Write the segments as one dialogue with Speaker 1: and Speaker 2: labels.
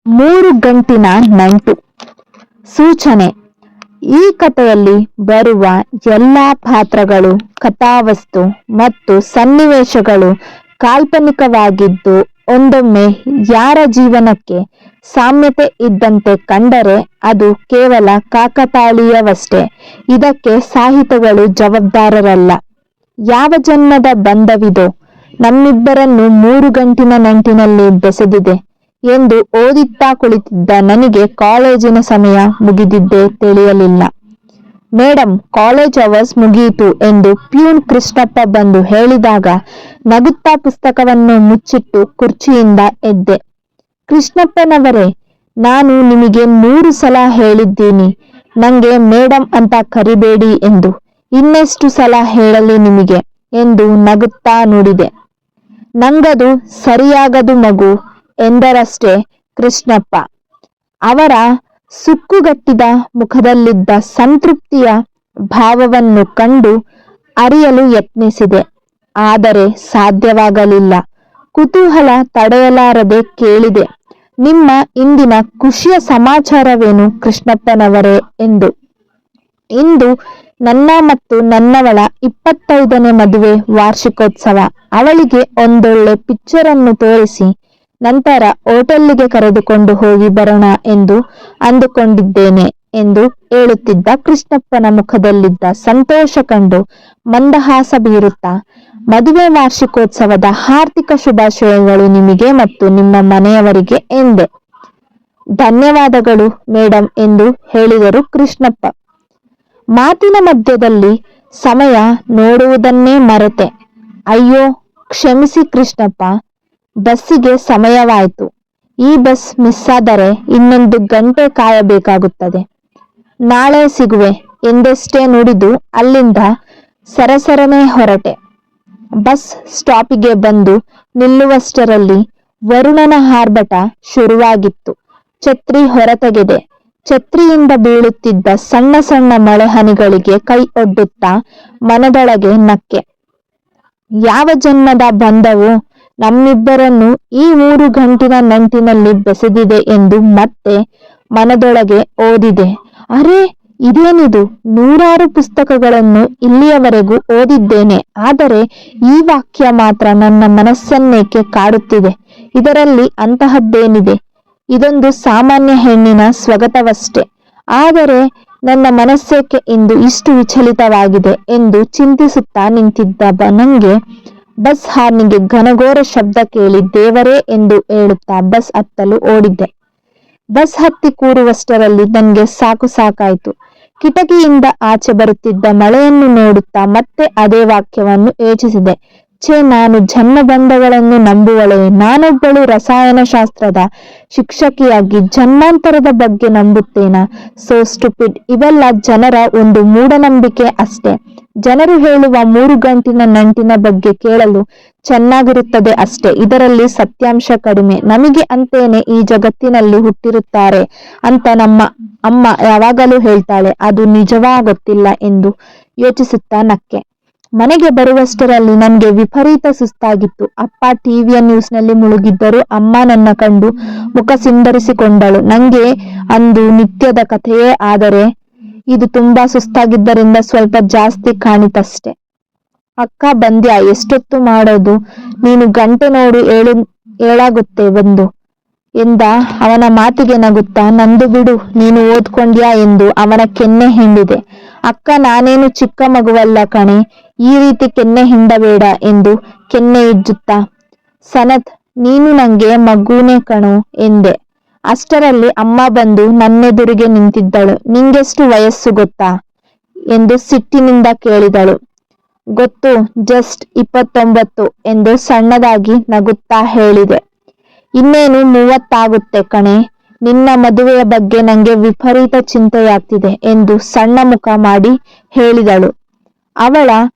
Speaker 1: ಮೂರು ಗಂಟಿನ ನಂಟು. ಸೂಚನೆ: ಈ ಕಥೆಯಲ್ಲಿ ಬರುವ ಎಲ್ಲಾ ಪಾತ್ರಗಳು, ಕಥಾವಸ್ತು ಮತ್ತು ಸನ್ನಿವೇಶಗಳು ಕಾಲ್ಪನಿಕವಾಗಿದ್ದು, ಒಂದೊಮ್ಮೆ ಯಾರ ಜೀವನಕ್ಕೆ ಸಾಮ್ಯತೆ ಇದ್ದಂತೆ ಕಂಡರೆ ಅದು ಕೇವಲ ಕಾಕತಾಳೀಯವಷ್ಟೇ. ಇದಕ್ಕೆ ಸಾಹಿತಿಗಳು ಜವಾಬ್ದಾರರಲ್ಲ. ಯಾವ ಜನ್ಮದ ಬಂಧವಿದೋ ನಮ್ಮಿಬ್ಬರನ್ನು 3 ಗಂಟಿನ ನಂಟಿನಲ್ಲಿ ಬೆಸೆದಿದೆ ಎಂದು ಓದುತ್ತಾ ಕುಳಿತಿದ್ದ ನನಗೆ ಕಾಲೇಜಿನ ಸಮಯ ಮುಗಿದಿದ್ದೇ ತಿಳಿಯಲಿಲ್ಲ. ಮೇಡಮ್, ಕಾಲೇಜ್ ಅವರ್ಸ್ ಮುಗಿಯಿತು ಎಂದು ಪ್ಯೂನ್ ಕೃಷ್ಣಪ್ಪ ಬಂದು ಹೇಳಿದಾಗ ನಗುತ್ತಾ ಪುಸ್ತಕವನ್ನು ಮುಚ್ಚಿಟ್ಟು ಕುರ್ಚಿಯಿಂದ ಎದ್ದೆ. ಕೃಷ್ಣಪ್ಪನವರೇ, ನಾನು ನಿಮಗೆ 100 ಸಲ ಹೇಳಿದ್ದೀನಿ ನಂಗೆ ಮೇಡಮ್ ಅಂತ ಕರಿಬೇಡಿ ಎಂದು. ಇನ್ನೆಷ್ಟು ಸಲ ಹೇಳಲಿ ನಿಮಗೆ ಎಂದು ನಗುತ್ತಾ ನುಡಿದೆ. ನಂಗದು ಸರಿಯಾಗದು ಮಗು ಎಂದರಷ್ಟೇ ಕೃಷ್ಣಪ್ಪ. ಅವರ ಸುಕ್ಕುಗಟ್ಟಿದ ಮುಖದಲ್ಲಿದ್ದ ಸಂತೃಪ್ತಿಯ ಭಾವವನ್ನು ಕಂಡು ಅರಿಯಲು ಯತ್ನಿಸಿದೆ. ಆದರೆ ಸಾಧ್ಯವಾಗಲಿಲ್ಲ. ಕುತೂಹಲ ತಡೆಯಲಾರದೆ ಕೇಳಿದೆ, ನಿಮ್ಮ ಇಂದಿನ ಖುಷಿಯ ಸಮಾಚಾರವೇನು ಕೃಷ್ಣಪ್ಪನವರೇ ಎಂದು. ಇಂದು ನನ್ನ ಮತ್ತು ನನ್ನವಳ 25ನೇ ಮದುವೆ ವಾರ್ಷಿಕೋತ್ಸವ. ಅವಳಿಗೆ ಒಂದೊಳ್ಳೆ ಪಿಕ್ಚರನ್ನು ತೋರಿಸಿ ನಂತರ ಹೋಟೆಲ್ಲಿಗೆ ಕರೆದುಕೊಂಡು ಹೋಗಿ ಬರೋಣ ಎಂದು ಅಂದುಕೊಂಡಿದ್ದೇನೆ ಎಂದು ಹೇಳುತ್ತಿದ್ದ ಕೃಷ್ಣಪ್ಪನ ಮುಖದಲ್ಲಿದ್ದ ಸಂತೋಷ ಕಂಡು ಮಂದಹಾಸ ಬೀರುತ್ತಾ, ಮದುವೆ ವಾರ್ಷಿಕೋತ್ಸವದ ಹಾರ್ದಿಕ ಶುಭಾಶಯಗಳು ನಿಮಗೆ ಮತ್ತು ನಿಮ್ಮ ಮನೆಯವರಿಗೆ ಎಂದೆ. ಧನ್ಯವಾದಗಳು ಮೇಡಮ್ ಎಂದು ಹೇಳಿದರು ಕೃಷ್ಣಪ್ಪ. ಮಾತಿನ ಮಧ್ಯದಲ್ಲಿ ಸಮಯ ನೋಡುವುದನ್ನೇ ಮರೆತೆ. ಅಯ್ಯೋ ಕ್ಷಮಿಸಿ ಕೃಷ್ಣಪ್ಪ, ಬಸ್ಸಿಗೆ ಸಮಯವಾಯಿತು. ಈ ಬಸ್ ಮಿಸ್ಸಾದರೆ ಇನ್ನೊಂದು ಗಂಟೆ ಕಾಯಬೇಕಾಗುತ್ತದೆ. ನಾಳೆ ಸಿಗುವೆ ಎಂದಷ್ಟೇ ನುಡಿದು ಅಲ್ಲಿಂದ ಸರಸರನೆ ಹೊರಟೆ. ಬಸ್ ಸ್ಟಾಪಿಗೆ ಬಂದು ನಿಲ್ಲುವಷ್ಟರಲ್ಲಿ ವರುಣನ ಆರ್ಭಟ ಶುರುವಾಗಿತ್ತು. ಛತ್ರಿ ಹೊರತೆಗೆದೆ. ಛತ್ರಿಯಿಂದ ಬೀಳುತ್ತಿದ್ದ ಸಣ್ಣ ಸಣ್ಣ ಮಳೆಹನಿಗಳಿಗೆ ಕೈ ಒಡ್ಡುತ್ತಾ ಮನದೊಳಗೆ ನಕ್ಕೆ. ಯಾವ ಜನ್ಮದ ಬಂಧವು ನಮ್ಮಿಬ್ಬರನ್ನು ಈ 3 ಗಂಟಿನ ನಂಟಿನಲ್ಲಿ ಬೆಸೆದಿದೆ ಎಂದು ಮತ್ತೆ ಮನದೊಳಗೆ ಓದಿದೆ. ಅರೆ, ಇದೇನಿದು? 100 ಪುಸ್ತಕಗಳನ್ನು ಇಲ್ಲಿಯವರೆಗೂ ಓದಿದ್ದೇನೆ. ಆದರೆ ಈ ವಾಕ್ಯ ಮಾತ್ರ ನನ್ನ ಮನಸ್ಸನ್ನೇಕೆ ಕಾಡುತ್ತಿದೆ? ಇದರಲ್ಲಿ ಅಂತಹದ್ದೇನಿದೆ? ಇದೊಂದು ಸಾಮಾನ್ಯ ಹೆಣ್ಣಿನ ಸ್ವಗತವಷ್ಟೇ. ಆದರೆ ನನ್ನ ಮನಸ್ಸೇಕೆ ಇಂದು ಇಷ್ಟು ವಿಚಲಿತವಾಗಿದೆ ಎಂದು ಚಿಂತಿಸುತ್ತಾ ನಿಂತಿದ್ದ ನಂಗೆ ಬಸ್ ಹಾರ್ನಿಗೆ ಘನಘೋರ ಶಬ್ದ ಕೇಳಿ ದೇವರೇ ಎಂದು ಹೇಳುತ್ತಾ ಬಸ್ ಹತ್ತಲು ಓಡಿದ್ದೆ. ಬಸ್ ಹತ್ತಿ ಕೂರುವಷ್ಟರಲ್ಲಿ ನನಗೆ ಸಾಕಾಯಿತು. ಕಿಟಕಿಯಿಂದ ಆಚೆ ಬರುತ್ತಿದ್ದ ಮಳೆಯನ್ನು ನೋಡುತ್ತಾ ಮತ್ತೆ ಅದೇ ವಾಕ್ಯವನ್ನು ಯೋಚಿಸಿದೆ. ನಾನು ಜನ್ಮಬಂಧಗಳನ್ನು ನಂಬುವಳೆ? ನಾನೊಬ್ಬಳು ರಸಾಯನಶಾಸ್ತ್ರದ ಶಿಕ್ಷಕಿಯಾಗಿ ಜನ್ಮಾಂತರದ ಬಗ್ಗೆ ನಂಬುತ್ತೇನಾ? So stupid. ಇವೆಲ್ಲ ಜನರ ಒಂದು ಮೂಢನಂಬಿಕೆ ಅಷ್ಟೇ. ಜನರು ಹೇಳುವ 3 ಗಂಟಿನ ನಂಟಿನ ಬಗ್ಗೆ ಕೇಳಲು ಚೆನ್ನಾಗಿರುತ್ತದೆ ಅಷ್ಟೇ. ಇದರಲ್ಲಿ ಸತ್ಯಾಂಶ ಕಡಿಮೆ. ನಮಗೆ ಅಂತೇನೆ ಈ ಜಗತ್ತಿನಲ್ಲಿ ಹುಟ್ಟಿರುತ್ತಾರೆ ಅಂತ ನಮ್ಮ ಅಮ್ಮ ಯಾವಾಗಲೂ ಹೇಳ್ತಾಳೆ. ಅದು ನಿಜವಾ ಗೊತ್ತಿಲ್ಲ ಎಂದು ಯೋಚಿಸುತ್ತಾ ನಕ್ಕೆ. ಮನೆಗೆ ಬರುವಷ್ಟರಲ್ಲಿ ನನಗೆ ವಿಪರೀತ ಸುಸ್ತಾಗಿತ್ತು. ಅಪ್ಪ ಟಿವಿಯ ನ್ಯೂಸ್ನಲ್ಲಿ ಮುಳುಗಿದ್ದರು. ಅಮ್ಮ ನನ್ನ ಕಂಡು ಮುಖ ಸಿಂಡರಿಸಿಕೊಂಡಳು. ನಂಗೆ ಅಂದು ನಿತ್ಯದ ಕಥೆಯೇ, ಆದರೆ ಇದು ತುಂಬಾ ಸುಸ್ತಾಗಿದ್ದರಿಂದ ಸ್ವಲ್ಪ ಜಾಸ್ತಿ ಕಾಣಿತಷ್ಟೆ. ಅಕ್ಕ ಬಂದ್ಯಾ? ಎಷ್ಟೊತ್ತು ಮಾಡೋದು? ನೀನು ಗಂಟೆ ನೋಡು, ಏಳಾಗುತ್ತೆ ಬಂದು ಎಂದ. ಅವನ ಮಾತಿಗೆ ನಗುತ್ತಾ, ನಂದು ಬಿಡು, ನೀನು ಓದ್ಕೊಂಡ್ಯಾ ಎಂದು ಅವನ ಕೆನ್ನೆ ಹಿಂಡಿದೆ. ಅಕ್ಕ, ನಾನೇನು ಚಿಕ್ಕ ಮಗುವಲ್ಲ ಕಣೆ, ಈ ರೀತಿ ಕೆನ್ನೆ ಹಿಂಡಬೇಡ ಎಂದು ಕೆನ್ನೆ ಇಜ್ಜುತ್ತಾ, ಸನತ್ ನೀನು ನಂಗೆ ಮಗುನೇ ಕಣೋ ಎಂದೆ. ಅಷ್ಟರಲ್ಲಿ ಅಮ್ಮ ಬಂದು ನನ್ನೆದುರಿಗೆ ನಿಂತಿದ್ದಳು. ನಿಂಗೆಷ್ಟು ವಯಸ್ಸು ಗೊತ್ತಾ ಎಂದು ಸಿಟ್ಟಿನಿಂದ ಕೇಳಿದಳು. ಗೊತ್ತು, ಜಸ್ಟ್ 29 ಎಂದು ಸಣ್ಣದಾಗಿ ನಗುತ್ತಾ ಹೇಳಿದೆ. ಇನ್ನೇನು 30 ಆಗುತ್ತೆ ಕಣೆ. ನಿನ್ನ ಮದುವೆಯ ಬಗ್ಗೆ ನಂಗೆ ವಿಪರೀತ ಚಿಂತೆಯಾಗ್ತಿದೆ ಎಂದು ಸಣ್ಣ ಮುಖ ಮಾಡಿ ಹೇಳಿದಳು. ಅವಳ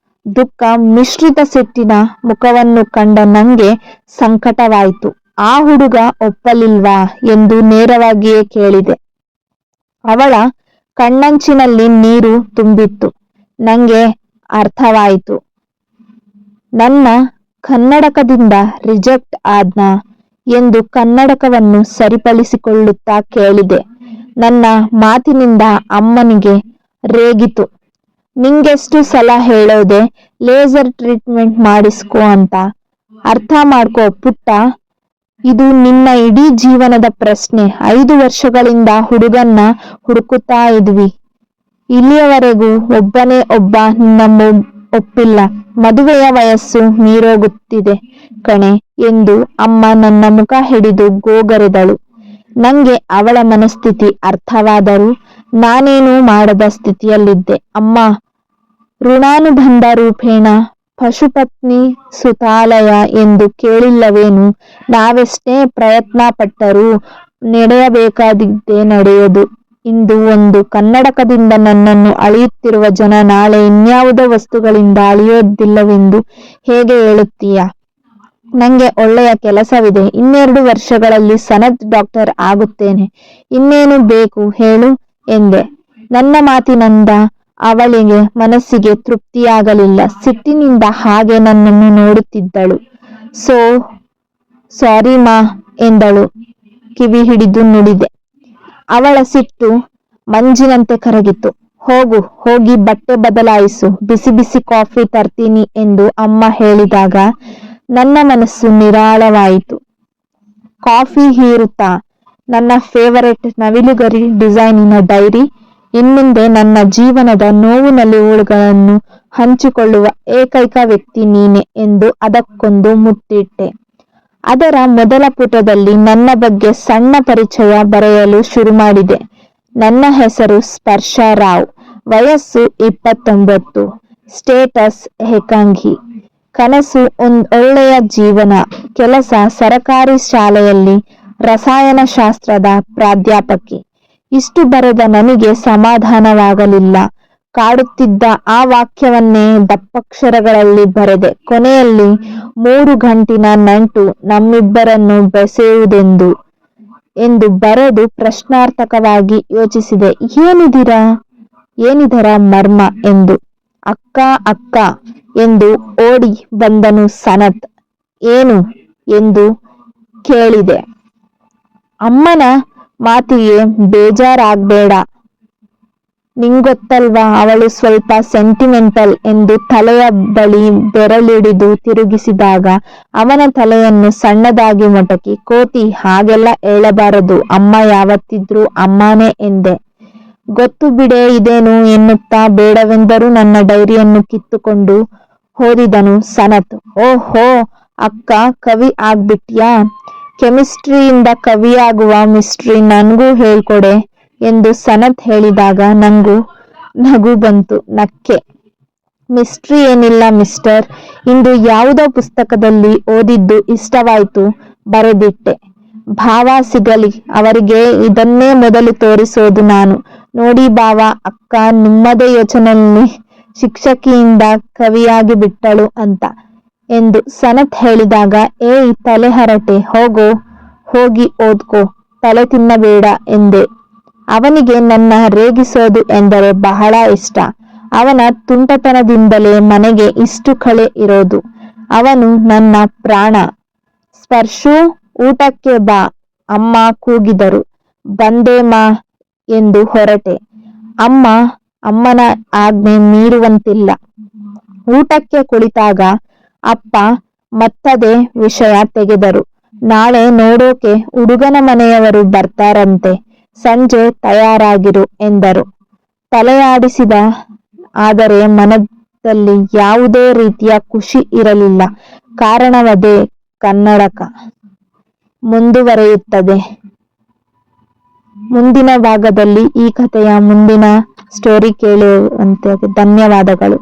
Speaker 1: ದುಃಖ ಮಿಶ್ರಿತ ಸಿಟ್ಟಿನ ಮುಖವನ್ನು ಕಂಡ ನಂಗೆ ಸಂಕಟವಾಯಿತು. ಆ ಹುಡುಗ ಒಪ್ಪಲಿಲ್ವಾ ಎಂದು ನೇರವಾಗಿಯೇ ಕೇಳಿದೆ. ಅವಳ ಕಣ್ಣಂಚಿನಲ್ಲಿ ನೀರು ತುಂಬಿತ್ತು. ನಂಗೆ ಅರ್ಥವಾಯಿತು. ನನ್ನ ಕನ್ನಡಕದಿಂದ ರಿಜೆಕ್ಟ್ ಆದ್ನಾ? ಎಂದು ಕನ್ನಡಕವನ್ನು ಸರಿಪಡಿಸಿಕೊಳ್ಳುತ್ತಾ ಕೇಳಿದೆ. ನನ್ನ ಮಾತಿನಿಂದ ಅಮ್ಮನಿಗೆ ರೇಗಿತು. ನಿಂಗೆಷ್ಟು ಸಲ ಹೇಳೋದೆ ಲೇಸರ್ ಟ್ರೀಟ್ಮೆಂಟ್ ಮಾಡಿಸ್ಕೊ ಅಂತ. ಅರ್ಥ ಮಾಡ್ಕೋ ಪುಟ್ಟ, ಇದು ನಿನ್ನ ಇಡೀ ಜೀವನದ ಪ್ರಶ್ನೆ. 5 ವರ್ಷಗಳಿಂದ ಹುಡುಗನ್ನ ಹುಡುಕುತ್ತಾ ಇದ್ವಿ. ಇಲ್ಲಿಯವರೆಗೂ ಒಬ್ಬನೇ ಒಬ್ಬ ನಿನ್ನ ಒಪ್ಪಿಲ್ಲ. ಮದುವೆಯ ವಯಸ್ಸು ಮೀರೋಗುತ್ತಿದೆ ಕಣೆ ಎಂದು ಅಮ್ಮ ನನ್ನ ಮುಖ ಹಿಡಿದು ಗೋಗರೆದಳು. ನಂಗೆ ಅವಳ ಮನಸ್ಥಿತಿ ಅರ್ಥವಾದರೂ ನಾನೇನು ಮಾಡದ ಸ್ಥಿತಿಯಲ್ಲಿದ್ದೆ. ಅಮ್ಮ, ಋಣಾನುಬಂಧ ರೂಪೇಣ ಪಶುಪತ್ನಿ ಸುತಾಲಯ ಎಂದು ಕೇಳಿಲ್ಲವೇನು? ನಾವೆಷ್ಟೇ ಪ್ರಯತ್ನ ಪಟ್ಟರೂ ನಡೆಯಬೇಕಾದಿದ್ದೇ ನಡೆಯೋದು. ಇಂದು ಒಂದು ಕನ್ನಡಕದಿಂದ ನನ್ನನ್ನು ಅಳೆಯುತ್ತಿರುವ ಜನ ನಾಳೆ ಇನ್ಯಾವುದೋ ವಸ್ತುಗಳಿಂದ ಅಳೆಯೋದಿಲ್ಲವೆಂದು ಹೇಗೆ ಹೇಳುತ್ತೀಯ? ನಂಗೆ ಒಳ್ಳೆಯ ಕೆಲಸವಿದೆ. 2 ವರ್ಷಗಳಲ್ಲಿ ಸನತ್ ಡಾಕ್ಟರ್ ಆಗುತ್ತೇನೆ. ಇನ್ನೇನು ಬೇಕು ಹೇಳು ಎಂದೆ. ನನ್ನ ಮಾತಿನಿಂದ ಅವಳಿಗೆ ಮನಸ್ಸಿಗೆ ತೃಪ್ತಿಯಾಗಲಿಲ್ಲ. ಸಿಟ್ಟಿನಿಂದ ಹಾಗೆ ನನ್ನನ್ನು ನೋಡುತ್ತಿದ್ದಳು. ಸಾರಿ ಮಾ ಎಂದಳು. ಕಿವಿ ಹಿಡಿದು ನುಡಿದೆ. ಅವಳ ಸಿಟ್ಟು ಮಂಜಿನಂತೆ ಕರಗಿತು. ಹೋಗಿ ಬಟ್ಟೆ ಬದಲಾಯಿಸು, ಬಿಸಿ ಬಿಸಿ ಕಾಫಿ ತರ್ತೀನಿ ಎಂದು ಅಮ್ಮ ಹೇಳಿದಾಗ ನನ್ನ ಮನಸ್ಸು ನಿರಾಳವಾಯಿತು. ಕಾಫಿ ಹೀರುತ್ತಾ, ನನ್ನ ಫೇವರೆಟ್ ನವಿಲುಗರಿ ಡಿಸೈನಿನ ಡೈರಿ, ಇನ್ಮುಂದೆ ನನ್ನ ಜೀವನದ ನೋವು ನಲಿವುಗಳನ್ನು ಹಂಚಿಕೊಳ್ಳುವ ಏಕೈಕ ವ್ಯಕ್ತಿ ನೀನೆ ಎಂದು ಅದಕ್ಕೊಂದು ಮುತ್ತಿಟ್ಟೆ. ಅದರ ಮೊದಲ ಪುಟದಲ್ಲಿ ನನ್ನ ಬಗ್ಗೆ ಸಣ್ಣ ಪರಿಚಯ ಬರೆಯಲು ಶುರು ಮಾಡಿದೆ. ನನ್ನ ಹೆಸರು ಸ್ಪರ್ಶ ರಾವ್, ವಯಸ್ಸು 29, ಸ್ಟೇಟಸ್ ಏಕಾಂಗಿ, ಕನಸು ಒಳ್ಳೆಯ ಜೀವನ, ಕೆಲಸ ಸರಕಾರಿ ಶಾಲೆಯಲ್ಲಿ ರಸಾಯನಶಾಸ್ತ್ರದ ಪ್ರಾಧ್ಯಾಪಕಿ. ಇಷ್ಟು ಬರೆದ ನನಗೆ ಸಮಾಧಾನವಾಗಲಿಲ್ಲ. ಕಾಡುತ್ತಿದ್ದ ಆ ವಾಕ್ಯವನ್ನೇ ದಪ್ಪಕ್ಷರಗಳಲ್ಲಿ ಬರೆದೆ. ಕೊನೆಯಲ್ಲಿ 3 ಗಂಟಿನ ನಂಟು ನಮ್ಮಿಬ್ಬರನ್ನು ಬೆಸೆಯುವುದೆಂದು ಎಂದು ಬರೆದು ಪ್ರಶ್ನಾರ್ಥಕವಾಗಿ ಯೋಚಿಸಿದೆ. ಏನಿದರ ಮರ್ಮ ಎಂದು. ಅಕ್ಕ ಎಂದು ಓಡಿ ಬಂದನು ಸನತ್. ಏನು ಎಂದು ಕೇಳಿದೆ. ಅಮ್ಮನ ಮಾತಿಗೆ ಬೇಜಾರಾಗ್ಬೇಡ, ನಿಂಗೊತ್ತಲ್ವಾ ಅವಳು ಸ್ವಲ್ಪ ಸೆಂಟಿಮೆಂಟಲ್ ಎಂದು ತಲೆಯ ಬಳಿ ಬೆರಳಿಡಿದು ತಿರುಗಿಸಿದಾಗ ಅವನ ತಲೆಯನ್ನು ಸಣ್ಣದಾಗಿ ಮೊಟಕಿ, ಕೋತಿ ಹಾಗೆಲ್ಲ ಹೇಳಬಾರದು, ಅಮ್ಮ ಯಾವತ್ತಿದ್ರೂ ಅಮ್ಮನೇ ಎಂದೆ. ಗೊತ್ತು ಬಿಡೆ ಇದೇನು ಎನ್ನುತ್ತಾ ಬೇಡವೆಂದರೂ ನನ್ನ ಡೈರಿಯನ್ನು ಕಿತ್ತುಕೊಂಡು ಓದಿದನು ಸನತ್. ಓಹೋ ಅಕ್ಕ, ಕವಿ ಆಗ್ಬಿಟ್ಯಾ? ಕೆಮಿಸ್ಟ್ರಿಯಿಂದ ಕವಿಯಾಗುವ ಮಿಸ್ಟ್ರಿ ನನ್ಗೂ ಹೇಳ್ಕೊಡೆ ಎಂದು ಸನತ್ ಹೇಳಿದಾಗ ನಂಗೂ ನಗು ಬಂತು. ನಕ್ಕೆ. ಮಿಸ್ಟ್ರಿ ಏನಿಲ್ಲ ಮಿಸ್ಟರ್, ಇಂದು ಯಾವುದೋ ಪುಸ್ತಕದಲ್ಲಿ ಓದಿದ್ದು ಇಷ್ಟವಾಯ್ತು, ಬರೆದಿಟ್ಟೆ. ಭಾವ ಸಿಗಲಿ, ಅವರಿಗೆ ಇದನ್ನೇ ಮೊದಲು ತೋರಿಸೋದು ನಾನು. ನೋಡಿ ಭಾವ, ಅಕ್ಕ ನಿಮ್ಮದೇ ಯೋಚನೆಯಲ್ಲಿ ಶಿಕ್ಷಕಿಯಿಂದ ಕವಿಯಾಗಿ ಬಿಟ್ಟಳು ಅಂತ ಎಂದು ಸನತ್ ಹೇಳಿದಾಗ, ಏಯ್ ತಲೆ ಹರಟೆ, ಹೋಗಿ ಓದ್ಕೋ, ತಲೆ ತಿನ್ನಬೇಡ ಎಂದೆ. ಅವನಿಗೆ ನನ್ನ ರೇಗಿಸೋದು ಎಂದರೆ ಬಹಳ ಇಷ್ಟ. ಅವನ ತುಂಟತನದಿಂದಲೇ ಮನೆಗೆ ಇಷ್ಟು ಕಳೆ ಇರೋದು. ಅವನು ನನ್ನ ಪ್ರಾಣ. ಸ್ಪರ್ಶು, ಊಟಕ್ಕೆ ಬಾ, ಅಮ್ಮ ಕೂಗಿದರು. ಬಂದೆ ಮಾ ಎಂದು ಹೊರಟೆ. ಅಮ್ಮನ ಆಜ್ಞೆ ಮೀರುವಂತಿಲ್ಲ. ಊಟಕ್ಕೆ ಕುಳಿತಾಗ ಅಪ್ಪ ಮತ್ತದೇ ವಿಷಯ ತೆಗೆದರು. ನಾಳೆ ನೋಡೋಕೆ ಹುಡುಗನ ಮನೆಯವರು ಬರ್ತಾರಂತೆ, ಸಂಜೆ ತಯಾರಾಗಿರು ಎಂದರು. ತಲೆಯಾಡಿಸಿದ. ಆದರೆ ಮನದಲ್ಲಿ ಯಾವುದೇ ರೀತಿಯ ಖುಷಿ ಇರಲಿಲ್ಲ. ಕಾರಣವದೇ ಕನ್ನಡಕ. ಮುಂದುವರೆಯುತ್ತದೆ ಮುಂದಿನ ಭಾಗದಲ್ಲಿ. ಈ ಕಥೆಯ ಮುಂದಿನ ಸ್ಟೋರಿ ಕೇಳುವಂತೆ. ಧನ್ಯವಾದಗಳು.